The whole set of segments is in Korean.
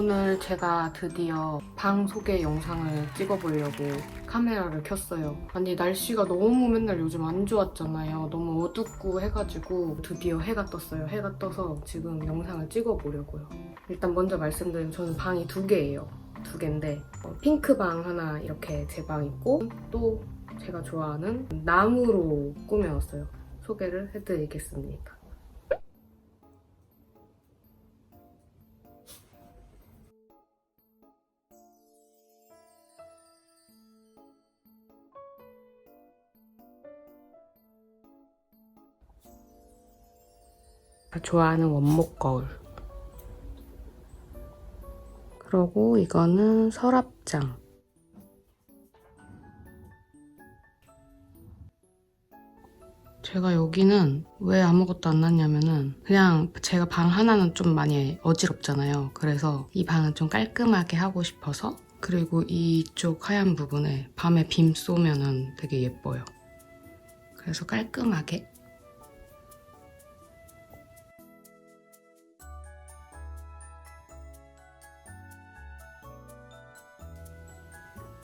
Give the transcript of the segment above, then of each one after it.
오늘 제가 드디어 방 소개 영상을 찍어보려고 카메라를 켰어요. 아니 날씨가 너무 맨날 요즘 안 좋았잖아요. 너무 어둡고 해가지고 드디어 해가 떴어요. 해가 떠서 지금 영상을 찍어보려고요. 일단 먼저 말씀드리면 저는 방이 2개예요. 2개인데 핑크방 하나 이렇게 제 방 있고 또 제가 좋아하는 나무로 꾸며놨어요. 소개를 해드리겠습니다. 좋아하는 원목 거울. 그리고 이거는 서랍장. 제가 여기는 왜 아무것도 안 놨냐면은 그냥 제가 방 하나는 좀 많이 어지럽잖아요. 그래서 이 방은 좀 깔끔하게 하고 싶어서. 그리고 이쪽 하얀 부분에 밤에 빔 쏘면은 되게 예뻐요. 그래서 깔끔하게.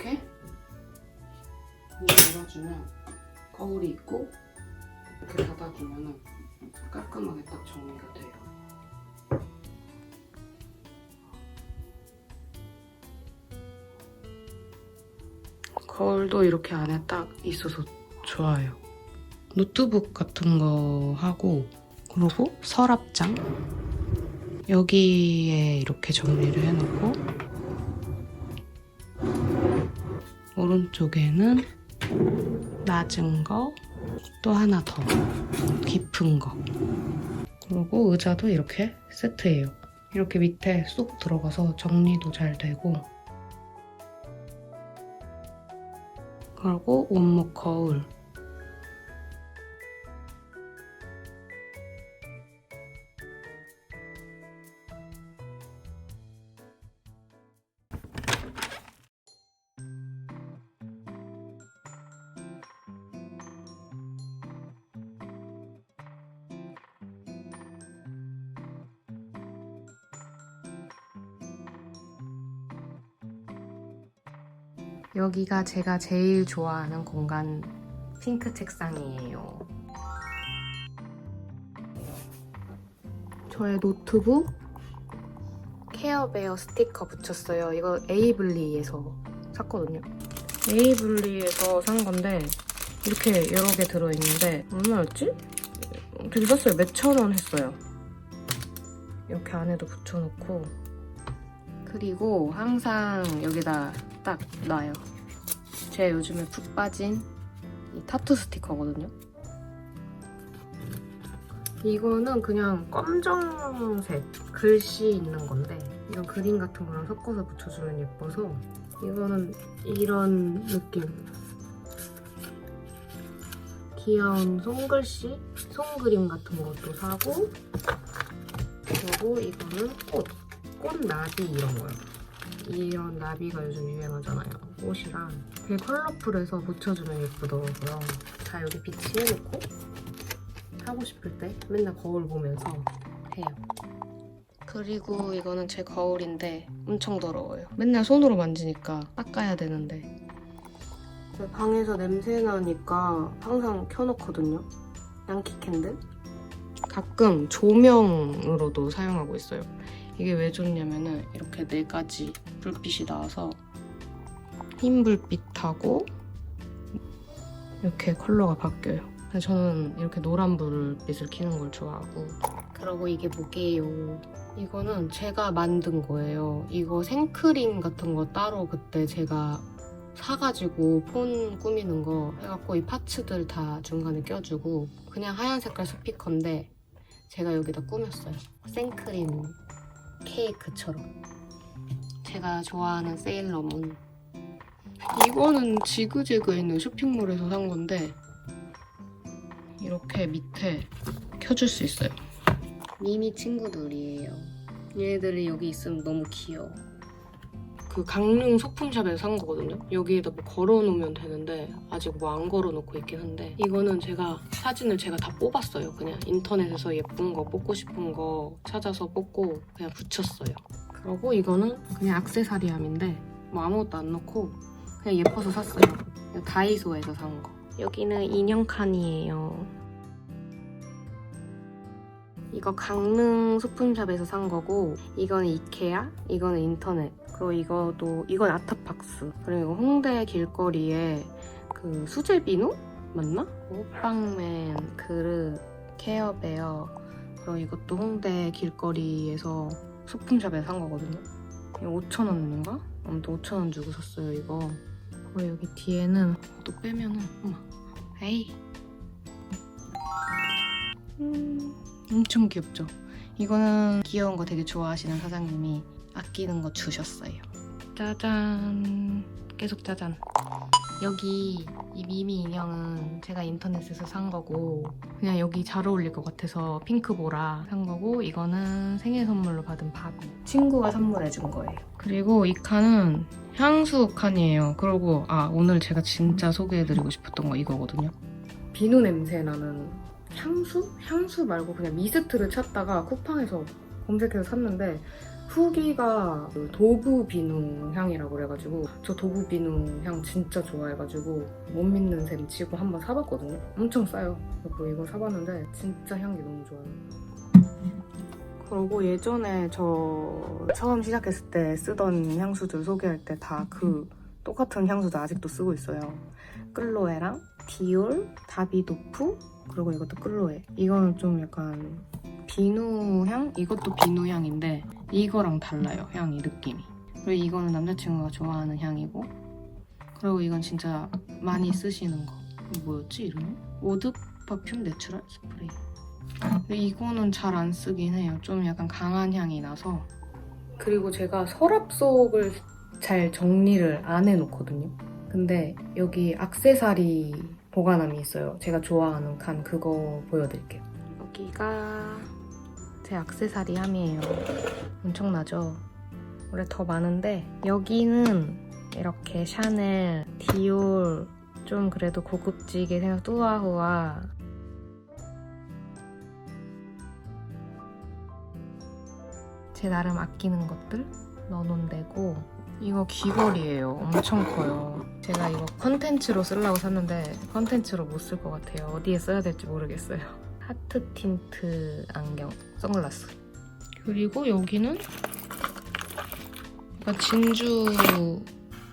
이렇게 문 열어주면 거울이 있고 이렇게 닫아주면 깔끔하게 딱 정리가 돼요. 거울도 이렇게 안에 딱 있어서 좋아요. 노트북 같은 거 하고 그리고 서랍장 여기에 이렇게 정리를 해놓고 오른쪽에는 낮은 거 또 하나 더 깊은 거 그리고 의자도 이렇게 세트예요. 이렇게 밑에 쏙 들어가서 정리도 잘 되고 그리고 원목 거울 여기가 제가 제일 좋아하는 공간 핑크 책상이에요. 저의 노트북 케어베어 스티커 붙였어요. 이거 에이블리에서 샀거든요. 에이블리에서 산 건데 이렇게 여러 개 들어있는데 얼마였지? 되게 쌌어요. 몇천 원 했어요. 이렇게 안에도 붙여놓고 그리고 항상 여기다 딱 놔요. 제 요즘에 푹 빠진 이 타투 스티커거든요. 이거는 그냥 검정색 글씨 있는 건데 이런 그림 같은 거랑 섞어서 붙여주면 예뻐서 이거는 이런 느낌 귀여운 손글씨? 손그림 같은 것도 사고 그리고 이거는 꽃나비 이런 거요. 이런 나비가 요즘 유행하잖아요. 옷이랑 되게 컬러풀해서 붙여주면 예쁘더라고요. 다 여기 비치해놓고 하고 싶을 때 맨날 거울 보면서 해요. 그리고 이거는 제 거울인데 엄청 더러워요. 맨날 손으로 만지니까 닦아야 되는데 방에서 냄새 나니까 항상 켜놓거든요. 양키 캔들. 가끔 조명으로도 사용하고 있어요. 이게 왜 좋냐면은 이렇게 4가지 불빛이 나와서 흰 불빛하고 이렇게 컬러가 바뀌어요. 그래서 저는 이렇게 노란 불빛을 켜는 걸 좋아하고 그리고 이게 뭐게요? 이거는 제가 만든 거예요. 이거 생크림 같은 거 따로 그때 제가 사가지고 폰 꾸미는 거 해갖고 이 파츠들 다 중간에 껴주고 그냥 하얀 색깔 스피커인데 제가 여기다 꾸몄어요. 생크림 케이크처럼. 제가 좋아하는 세일러문. 이거는 지그재그에 있는 쇼핑몰에서 산 건데 이렇게 밑에 켜줄 수 있어요. 미미 친구들이에요. 얘네들이 여기 있으면 너무 귀여워. 그 강릉 소품샵에서 산 거거든요. 여기에다 뭐 걸어놓으면 되는데 아직 뭐 안 걸어놓고 있긴 한데 이거는 제가 사진을 제가 다 뽑았어요. 그냥 인터넷에서 예쁜 거 뽑고 싶은 거 찾아서 뽑고 그냥 붙였어요. 그리고 이거는 그냥 액세서리함인데 뭐 아무것도 안 넣고 그냥 예뻐서 샀어요. 그냥 다이소에서 산 거. 여기는 인형 칸이에요. 이거 강릉 소품샵에서 산 거고 이거는 이케아, 이거는 인터넷, 그리고 이건 아트박스, 그리고 홍대 길거리에 그 수제 비누? 맞나? 호빵맨 그릇, 케어베어, 그리고 이것도 홍대 길거리에서 소품샵에서 산 거거든요. 이거 5,000원인가? 아무튼 5,000원 주고 샀어요 이거. 그리고 여기 뒤에는 또 빼면은 어머 에이 엄청 귀엽죠? 이거는 귀여운 거 되게 좋아하시는 사장님이 아끼는 거 주셨어요. 짜잔. 계속 짜잔. 여기 이 미미 인형은 제가 인터넷에서 산 거고 그냥 여기 잘 어울릴 것 같아서 핑크보라 산 거고 이거는 생일 선물로 받은 바비. 친구가 선물해준 거예요. 그리고 이 칸은 향수 칸이에요. 그리고 오늘 제가 진짜 소개해드리고 싶었던 거 이거거든요. 비누 냄새 나는 향수? 향수 말고 그냥 미스트를 찾다가 쿠팡에서 검색해서 샀는데 후기가 그 도브 비누 향이라고 그래가지고 저 도브 비누 향 진짜 좋아해가지고 못 믿는 셈 치고 한번 사봤거든요. 엄청 싸요. 그리고 이거 사봤는데 진짜 향기 너무 좋아요. 그리고 예전에 저 처음 시작했을 때 쓰던 향수들 소개할 때 다 그 똑같은 향수도 아직도 쓰고 있어요. 클로에랑 디올, 다비도프, 그리고 이것도 클로에. 이거는 좀 약간 비누향? 이것도 비누향인데 이거랑 달라요, 향이, 느낌이. 그리고 이거는 남자친구가 좋아하는 향이고 그리고 이건 진짜 많이 쓰시는 거. 이거 뭐였지, 이름이? 오드 퍼퓸 내추럴 스프레이. 근데 이거는 잘 안 쓰긴 해요. 좀 약간 강한 향이 나서. 그리고 제가 서랍 속을 잘 정리를 안 해놓거든요. 근데 여기 액세서리 보관함이 있어요. 제가 좋아하는 칸 그거 보여드릴게요. 여기가 제 액세서리 함이에요. 엄청나죠? 원래 더 많은데 여기는 이렇게 샤넬, 디올, 좀 그래도 고급지게 생각 뚜아후아, 제 나름 아끼는 것들 넣어놓은 데고 이거 귀걸이에요. 엄청 커요. 제가 이거 컨텐츠로 쓰려고 샀는데 컨텐츠로 못 쓸 것 같아요. 어디에 써야 될지 모르겠어요. 하트 틴트 안경, 선글라스. 그리고 여기는 약간 진주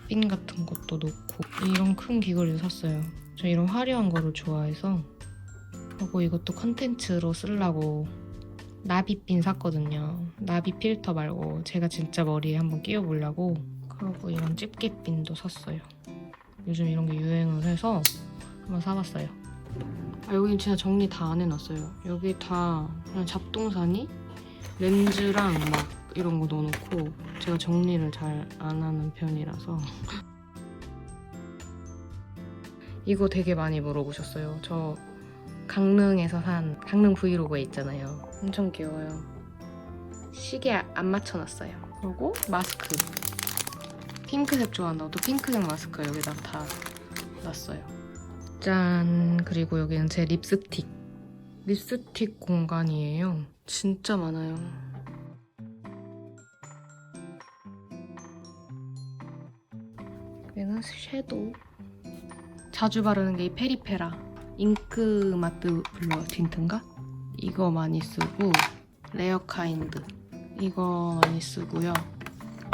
핀 같은 것도 놓고 이런 큰 귀걸이도 샀어요. 저 이런 화려한 거를 좋아해서. 그리고 이것도 컨텐츠로 쓰려고 나비핀 샀거든요. 나비 필터 말고 제가 진짜 머리에 한번 끼워보려고. 그리고 이런 집게핀도 샀어요. 요즘 이런 게 유행을 해서 한번 사봤어요. 여기 진짜 정리 다 안 해놨어요. 여기 다 그냥 잡동사니? 렌즈랑 막 이런 거 넣어놓고 제가 정리를 잘 안 하는 편이라서. 이거 되게 많이 물어보셨어요. 저 강릉에서 산 강릉 브이로그에 있잖아요. 엄청 귀여워요. 시계 안 맞춰놨어요. 그리고 마스크. 핑크색 좋아한다고 또 핑크색 마스크 여기다 다 놨어요. 짠! 그리고 여기는 제 립스틱. 립스틱 공간이에요. 진짜 많아요. 여기는 섀도우. 자주 바르는 게 이 페리페라 잉크 마트 블러 틴트인가? 이거 많이 쓰고 레어카인드 이거 많이 쓰고요.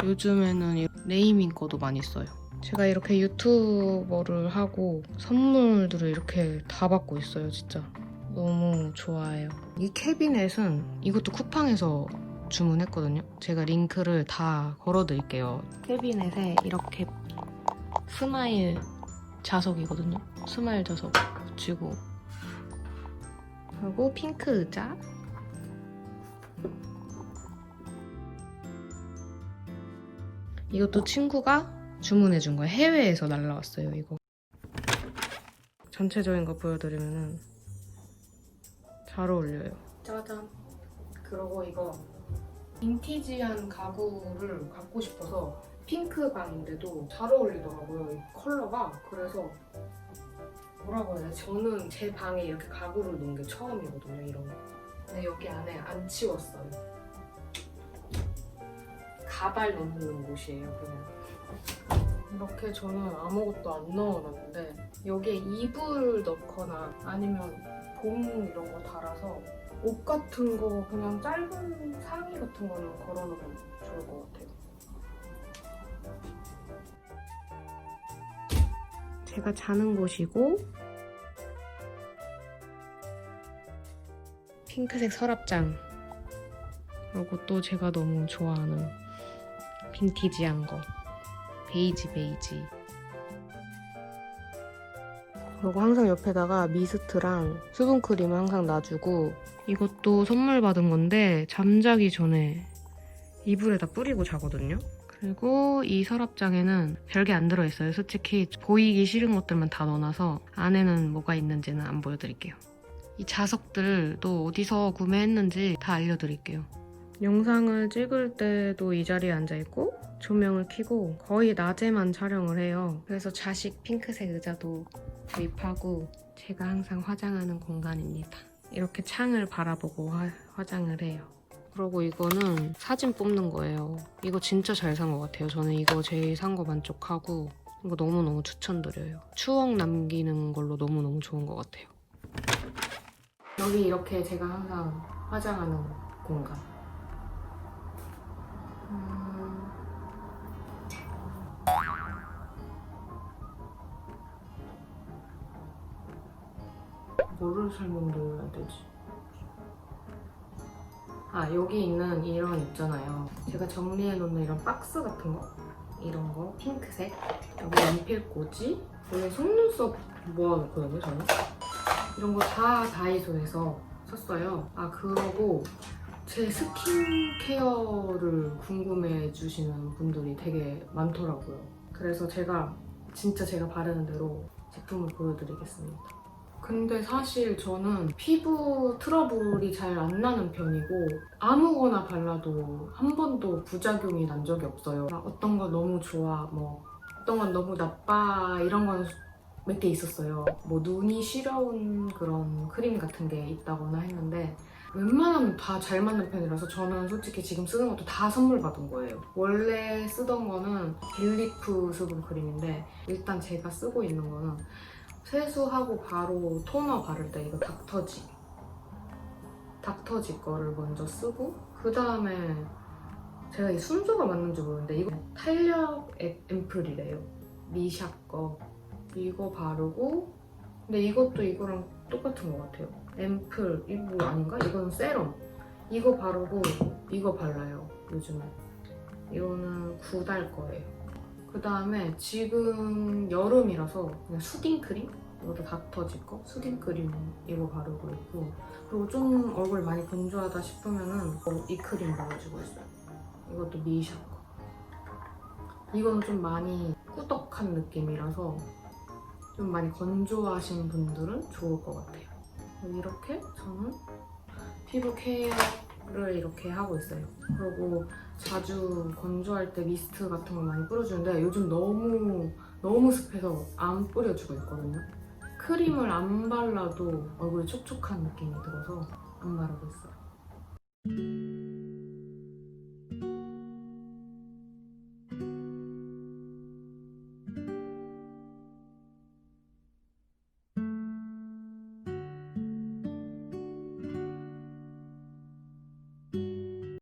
요즘에는 레이민 거도 많이 써요. 제가 이렇게 유튜버를 하고 선물들을 이렇게 다 받고 있어요. 진짜 너무 좋아해요. 이 캐비넷은 이것도 쿠팡에서 주문했거든요. 제가 링크를 다 걸어드릴게요. 캐비넷에 이렇게 스마일 자석이거든요. 스마일 자석 붙이고, 그리고 핑크 의자, 이것도 친구가 주문해준 거예요. 해외에서 날라왔어요. 이거 전체적인 거 보여드리면은 잘 어울려요. 짜잔. 그리고 이거 빈티지한 가구를 갖고 싶어서 핑크방인데도 잘 어울리더라고요, 이 컬러가. 그래서 뭐라고 해야 되지? 저는 제 방에 이렇게 가구를 놓은 게 처음이거든요, 이런 거. 근데 여기 안에 안 치웠어요. 가발 넣는 곳이에요, 그냥. 이렇게 저는 아무것도 안 넣어놨는데 여기에 이불 넣거나 아니면 봉 이런 거 달아서 옷 같은 거 그냥 짧은 상의 같은 거는 걸어놓으면 좋을 것 같아요. 제가 자는 곳이고 핑크색 서랍장, 그리고 또 제가 너무 좋아하는 빈티지한 거 베이지. 그리고 항상 옆에다가 미스트랑 수분크림을 항상 놔주고, 이것도 선물 받은 건데 잠자기 전에 이불에다 뿌리고 자거든요. 그리고 이 서랍장에는 별게 안 들어있어요. 솔직히 보이기 싫은 것들만 다 넣어놔서 안에는 뭐가 있는지는 안 보여드릴게요. 이 자석들도 어디서 구매했는지 다 알려드릴게요. 영상을 찍을 때도 이 자리에 앉아있고 조명을 켜고 거의 낮에만 촬영을 해요. 그래서 자식 핑크색 의자도 구입하고 제가 항상 화장하는 공간입니다. 이렇게 창을 바라보고 화장을 해요. 그리고 이거는 사진 뽑는 거예요. 이거 진짜 잘 산 것 같아요. 저는 이거 제일 산 거 만족하고 이거 너무너무 추천드려요. 추억 남기는 걸로 너무너무 좋은 것 같아요. 여기 이렇게 제가 항상 화장하는 공간. 뭐를 설명드려야 되지? 여기 있는 이런 있잖아요. 제가 정리해놓는 이런 박스 같은 거, 이런 거 핑크색, 여기 연필꽂이, 원래 속눈썹 모아놓거든요, 저는. 이런 거 다 다이소에서 샀어요. 그러고 제 스킨케어를 궁금해 주시는 분들이 되게 많더라고요. 그래서 제가 바르는 대로 제품을 보여드리겠습니다. 근데 사실 저는 피부 트러블이 잘 안 나는 편이고 아무거나 발라도 한 번도 부작용이 난 적이 없어요. 어떤 건 너무 좋아, 어떤 건 너무 나빠, 이런 건 몇 개 있었어요. 눈이 시려운 그런 크림 같은 게 있다거나 했는데 웬만하면 다 잘 맞는 편이라서 저는 솔직히 지금 쓰는 것도 다 선물 받은 거예요. 원래 쓰던 거는 빌리프 수분 크림인데 일단 제가 쓰고 있는 거는 세수하고 바로 토너 바를 때 이거 닥터지 거를 먼저 쓰고, 그 다음에 제가 이 순서가 맞는지 모르는데 이거 탄력 앰플이래요. 미샤 거. 이거 바르고, 근데 이것도 이거랑 똑같은 것 같아요. 앰플, 이거 아닌가? 이거는 세럼. 이거 바르고 이거 발라요, 요즘에. 이거는 9달 거예요. 그 다음에 지금 여름이라서 그냥 수딩크림? 이것도 닥터지 거? 수딩크림 이거 바르고 있고, 그리고 좀 얼굴 많이 건조하다 싶으면은 이 크림 바르고 있어요. 이것도 미샤 거. 이거는 좀 많이 꾸덕한 느낌이라서 좀 많이 건조하신 분들은 좋을 것 같아요. 이렇게 저는 피부 케어를 이렇게 하고 있어요. 그리고 자주 건조할 때 미스트 같은 거 많이 뿌려주는데 요즘 너무 습해서 안 뿌려주고 있거든요. 크림을 안 발라도 얼굴이 촉촉한 느낌이 들어서 안 바르고 있어요.